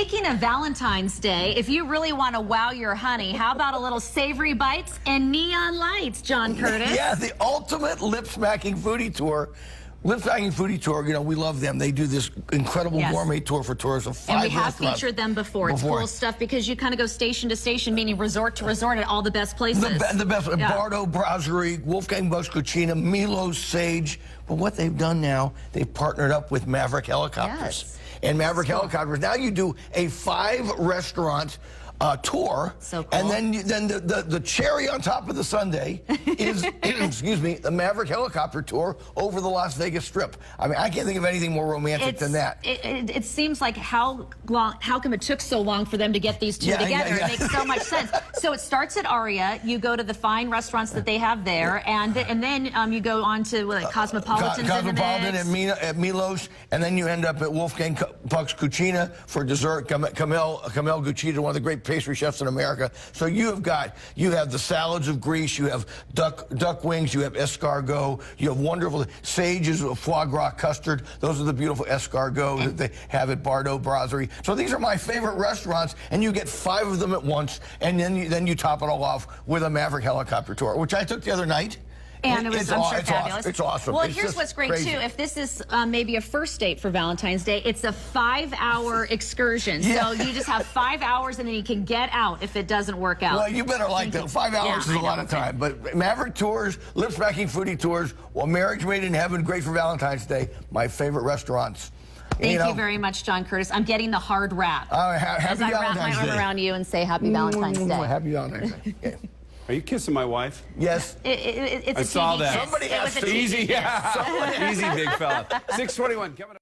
Speaking of Valentine's Day, if you really want to wow your honey, how about a little savory bites and neon lights, John Curtis? Yeah, the ultimate lip-smacking foodie tour. Lip-smacking foodie tour, you know, we love them. They do this incredible gourmet tour for tours of 5 And we have restaurants. featured them before. It's cool stuff because you kind of go station to station, meaning resort to resort at all the best places. The best, Bardo Brasserie, Wolfgang Busch Cucina, Milo's Sage. But what they've done now, they've partnered up with Maverick Helicopters. Yes. And Maverick Helicopters, now you do a 5-restaurant tour, so cool. And then the cherry on top of the sundae is, excuse me, the Maverick Helicopter tour over the Las Vegas Strip. I mean, I can't think of anything more romantic than that. It seems like how come it took so long for them to get these two together? It makes so mumuch sense. So it starts at Aria. You go to the fine restaurants that they have there, and then you go on to Cosmopolitan at Milo's, and then you end up at Wolfgang Busch Cucina for dessert. Kamel Gucci, one of the great pastry chefs in America. So you have the salads of Greece, you have duck wings, you have escargot, you have wonderful sages of foie gras custard. Those are the beautiful escargot that they have at Bardo Brasserie. So these are my favorite restaurants, and you get 5 of them at once, and then you top it all off with a Maverick Helicopter tour, which I took the other night. And it was, I'm sure, fabulous. It's awesome. Well, here's what's great, too. If this is maybe a first date for Valentine's Day, it's a 5-hour excursion. So you just have 5 hours, and then you can get out if it doesn't work out. Well, you better like that. 5 hours is a lot of time. But Maverick tours, lip-smacking foodie tours, well, Marriage Made in Heaven, great for Valentine's Day. My favorite restaurants. Thank you very much, John Curtis. I'm getting the hard wrap. Happy Valentine's Day. As I wrap my arm around you and say Happy Valentine's Day. Happy Valentine's Day. Yeah. Are you kissing my wife? Yes. It's I saw that. Somebody has to. Easy, yeah. Easy, big fella. 6:21. Coming up.